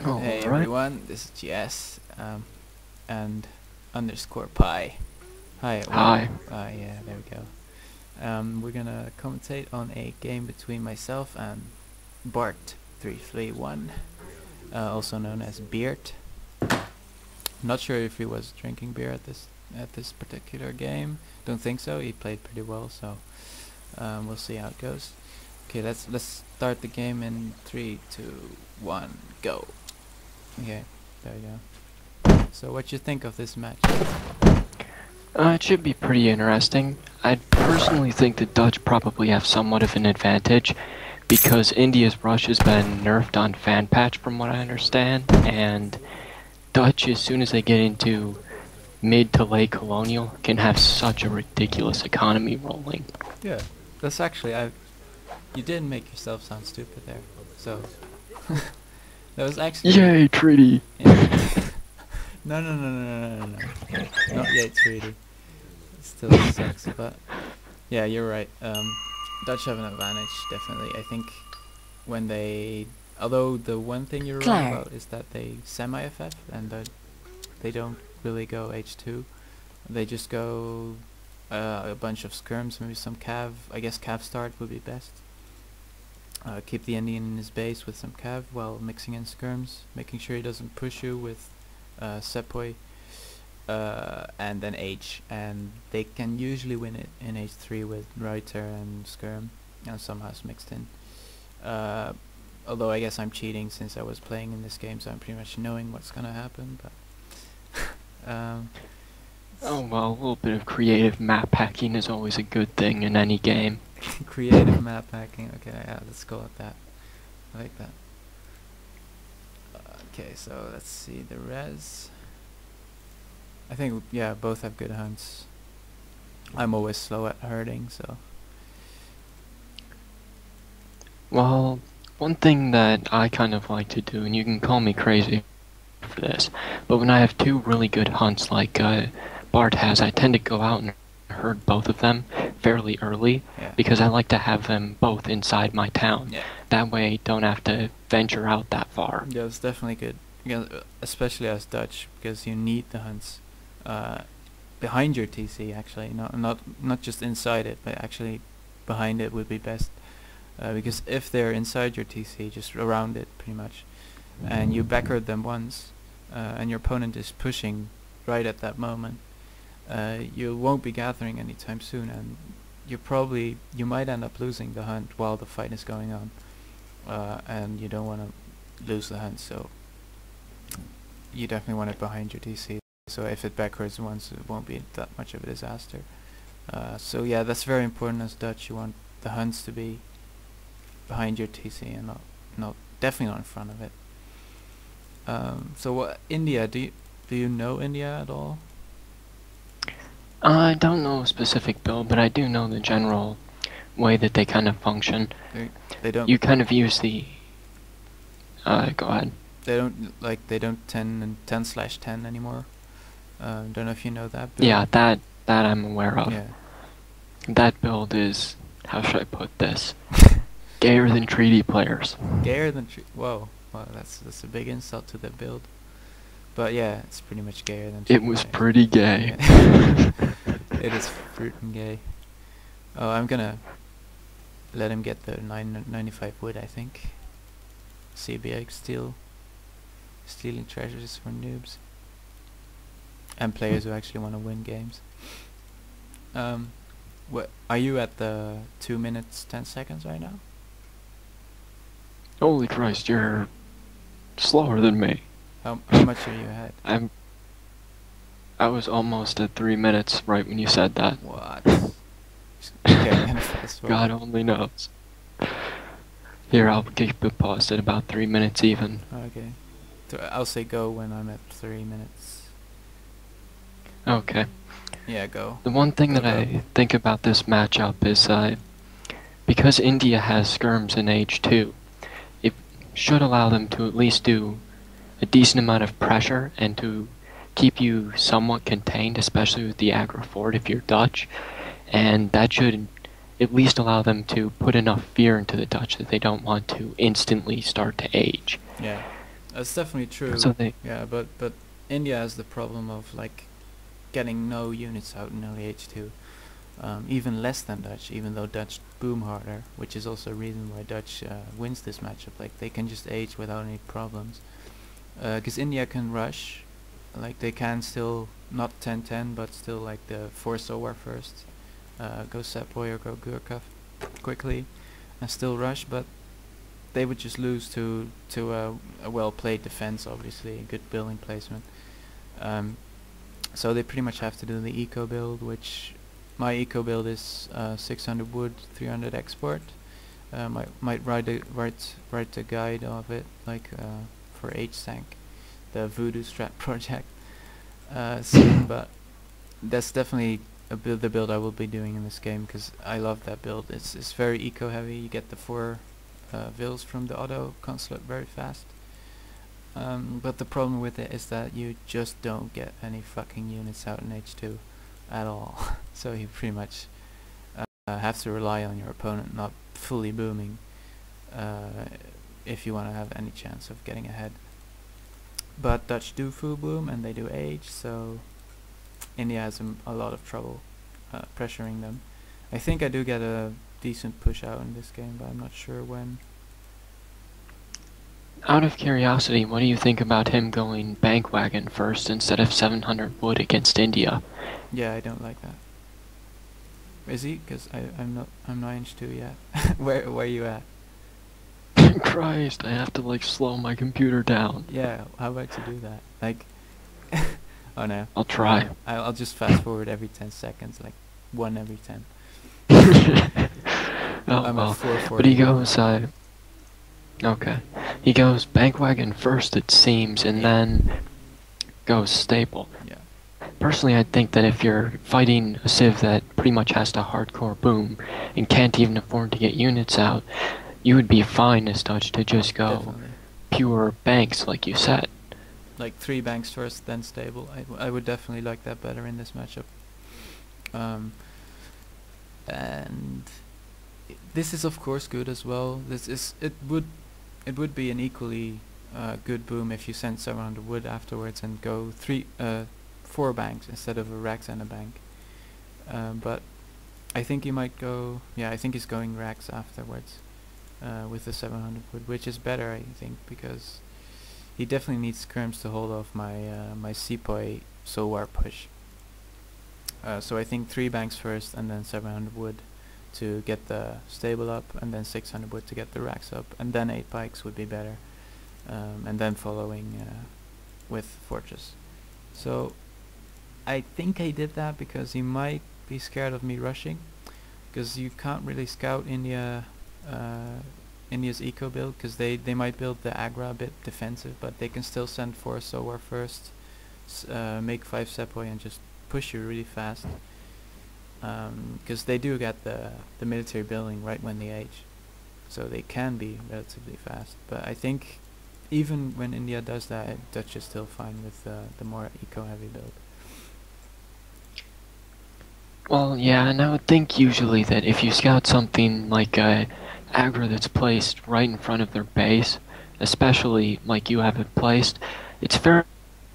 Hey Alright. everyone, this is GS, and underscore pi. Hi, well, Hi. yeah, there we go. We're gonna commentate on a game between myself and Bart331, also known as Beard. Not sure if he was drinking beer at this particular game. Don't think so. He played pretty well, so we'll see how it goes. Okay, let's start the game in 3, 2, 1, go. Okay, there we go. So what you think of this match? It should be pretty interesting. I personally think the Dutch probably have somewhat of an advantage because India's rush has been nerfed on fan patch from what I understand, and Dutch, as soon as they get into mid to late colonial, can have such a ridiculous economy rolling. Yeah, that's actually you didn't make yourself sound stupid there. So that was actually Yay, treaty! yeah. No. Not yet, treaty. It still sucks, but yeah, you're right. Dutch have an advantage, definitely. I think when although the one thing you're wrong about is that they semi-FF and that they don't really go H2. They just go a bunch of skirms, maybe some cav. I guess cav start would be best. Keep the Indian in his base with some cav while mixing in skirms, making sure he doesn't push you with Sepoy, and then H, and they can usually win it in H3 with Reuter and skirm and some house mixed in. Although I guess I'm cheating since I was playing in this game, so I'm pretty much knowing what's gonna happen, but Oh well, a little bit of creative map hacking is always a good thing in any game. creative map hacking. Okay, yeah, let's call it that. I like that. Okay, so let's see the res. I think yeah, both have good hunts. I'm always slow at herding, so Well, one thing that I kind of like to do, and you can call me crazy for this, but when I have two really good hunts like Bart has, I tend to go out and herd both of them fairly early yeah. because I like to have them both inside my town. Yeah. That way I don't have to venture out that far. Yeah, it's definitely good. Especially as Dutch, because you need the hunts behind your TC actually, not just inside it, but actually behind it would be best. Because if they're inside your TC, just around it pretty much, and you backherd them once, and your opponent is pushing right at that moment, you won't be gathering anytime soon, and you might end up losing the hunt while the fight is going on, and you don't want to lose the hunt, so you definitely want it behind your TC. So if it backwards once, it won't be that much of a disaster. So yeah, that's very important as Dutch. You want the hunts to be behind your TC and not definitely not in front of it. So what India? Do you know India at all? I don't know a specific build, but I do know the general way that they kind of function. They don't. You kind of use the. Go ahead. They don't 10/10 anymore. Don't know if you know that build. Yeah, that I'm aware of. Yeah. That build is, how should I put this? Gayer than treaty players. Gayer than whoa, that's a big insult to the build. But yeah, it's pretty much gayer than. It was pretty gay. Yeah. It is fruitin' gay. Oh, I'm gonna let him get the 995 wood, I think. CBX stealing treasures for noobs and players who actually want to win games. What are you at the 2 minutes 10 seconds right now? Holy Christ, you're slower than me. How much are you ahead? I was almost at 3 minutes right when you said that. What? Okay, fast forward. God only knows. Here, I'll keep it paused at about 3 minutes even. Okay. I'll say go when I'm at 3 minutes. Okay. Yeah, go. The one thing that I think about this matchup is because India has skirms in H2, it should allow them to at least do a decent amount of pressure and to keep you somewhat contained, especially with the aggro fort if you're Dutch, and that should at least allow them to put enough fear into the Dutch that they don't want to instantly start to age. Yeah. That's definitely true. So they Yeah, but India has the problem of like getting no units out in early H2. Even less than Dutch, even though Dutch boom harder, which is also a reason why Dutch wins this matchup. Like they can just age without any problems. Because India can rush, like they can still not 10-10, but still like the force over first, go Sepoy or go Gurkha quickly, and still rush. But they would just lose to a well played defense, obviously, a good building placement. Um, so they pretty much have to do the eco build, which my eco build is 600 wood, 300 export. Might write a guide of it, like for HSank, the Voodoo Strat project. Soon, but that's definitely the build I will be doing in this game because I love that build. It's very eco heavy. You get the 4 vills from the auto consulate very fast. But the problem with it is that you just don't get any fucking units out in H2 at all. So you pretty much have to rely on your opponent not fully booming if you want to have any chance of getting ahead. But Dutch do full boom and they do age, so India has a lot of trouble pressuring them. I think I do get a decent push out in this game, but I'm not sure when. Out of curiosity, what do you think about him going Bankwagon first instead of 700 wood against India? Yeah, I don't like that. Is he? Because I'm not H2 yet. where are you at? Christ, I have to like slow my computer down. Yeah, how about you do that? Like, oh no. I'll try. I'll just fast forward every 10 seconds, like 1 every 10. Oh I'm well, at 440. but he goes, okay. He goes Bankwagon first, it seems, and then goes Staple. Yeah. Personally, I think that if you're fighting a civ that pretty much has to hardcore boom and can't even afford to get units out, you would be fine as Dutch to just go Definitely. pure banks, like you said. Like 3 banks first, then Stable. I would definitely like that better in this matchup. And this is of course good as well. It would be an equally good boom if you sent 700 wood afterwards and go 4 banks instead of a Rax and a bank. But I think he might go. Yeah, I think he's going Rax afterwards with the 700 wood, which is better, I think, because he definitely needs skirms to hold off my Sepoy Sowar push. So I think 3 banks first and then 700 wood to get the stable up, and then 600 wood to get the racks up, and then 8 pikes would be better, and then following with fortress. So I think I did that because he might be scared of me rushing, because you can't really scout India's eco build, because they might build the aggro a bit defensive, but they can still send 4 Sowar first, make 5 Sepoy and just push you really fast, because they do get the military building right when they age, so they can be relatively fast. But I think even when India does that, Dutch is still fine with the more eco-heavy build. Well, yeah, and I would think usually that if you scout something like a aggro that's placed right in front of their base, especially like you have it placed, it's fairly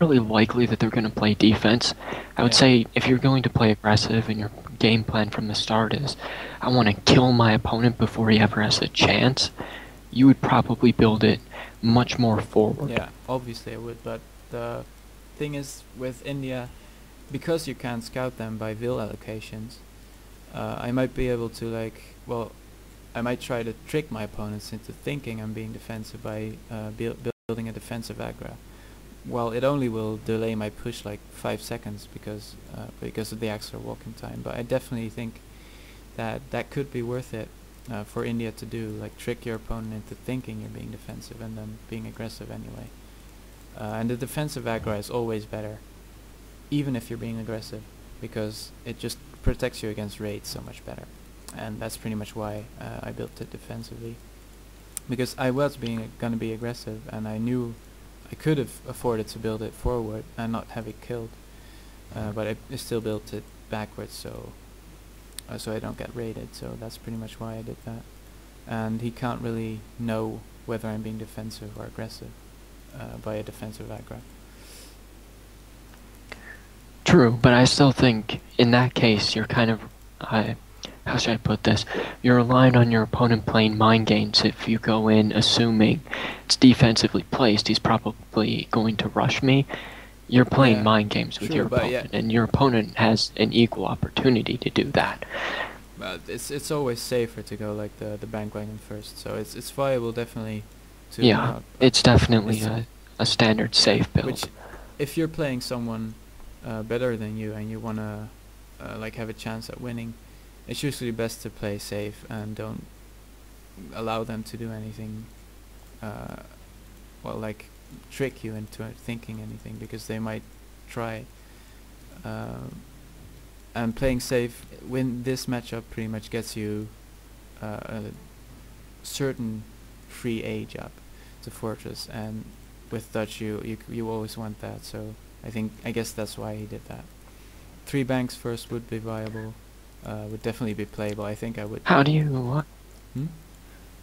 likely that they're going to play defense. I would say if you're going to play aggressive and your game plan from the start is, I want to kill my opponent before he ever has a chance, you would probably build it much more forward. Yeah, obviously I would, but the thing is with India, because you can't scout them by vil allocations, I might be able to I might try to trick my opponents into thinking I'm being defensive by building a defensive aggro. Well, it only will delay my push like 5 seconds because of the extra walking time. But I definitely think that could be worth it for India to do, like trick your opponent into thinking you're being defensive and then being aggressive anyway. And the defensive aggro is always better, even if you're being aggressive, because it just protects you against raids so much better. And that's pretty much why I built it defensively, because I was gonna be aggressive, and I knew I could have afforded to build it forward and not have it killed, but I still built it backwards so I don't get raided. So that's pretty much why I did that. And he can't really know whether I'm being defensive or aggressive, by a defensive aggro. True, but I still think in that case you're kind of, how should I put this? You're relying on your opponent playing mind games. If you go in assuming it's defensively placed, he's probably going to rush me. You're playing Yeah, mind games with true, your but opponent, and your opponent has an equal opportunity to do that. But it's always safer to go like the bandwagon first, so it's viable definitely to Yeah, not, it's definitely it's- a standard safe build. which if you're playing someone better than you and you wanna like have a chance at winning, it's usually best to play safe and don't allow them to do anything well, like trick you into thinking anything, because they might try. And playing safe win this matchup pretty much gets you a certain free age up to Fortress, and with Dutch you always want that, so I guess that's why he did that. 3 banks first would be viable, would definitely be playable. I think I would. How do you, Hmm?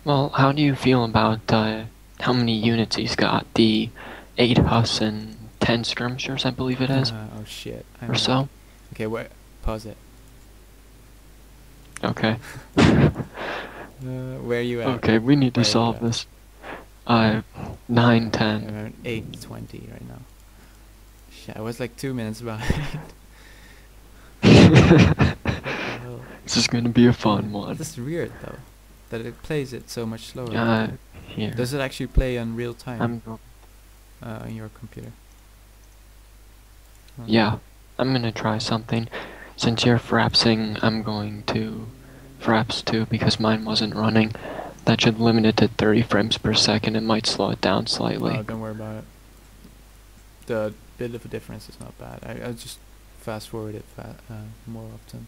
well, how do you feel about how many units he's got? The 8 Hus and 10 skirmishers, I believe it is, Oh shit. or so? Okay, pause it. Okay. Where are you at? Okay, we need to Where are you solve at? this. 9, 10. Around 8:20 right now. Shit, I was like 2 minutes behind. Hell. This is gonna be a fun one. This is weird though, that it plays it so much slower. Here. Does it actually play on real time I'm go- on your computer? Oh. Yeah, I'm gonna try something. Since you're frapsing, I'm going to fraps too because mine wasn't running. That should limit it to 30 frames per second. It might slow it down slightly. Don't worry about it. The bit of a difference is not bad. I'll just fast forward it more often.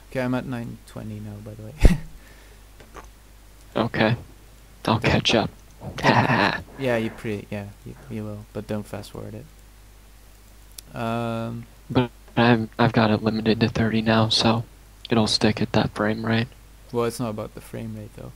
Okay, I'm at 9:20 now, by the way. Okay, I'll catch up. Yeah, you will, but don't fast forward it. But I've got it limited to 30 now, so it'll stick at that frame rate. Well, it's not about the frame rate though.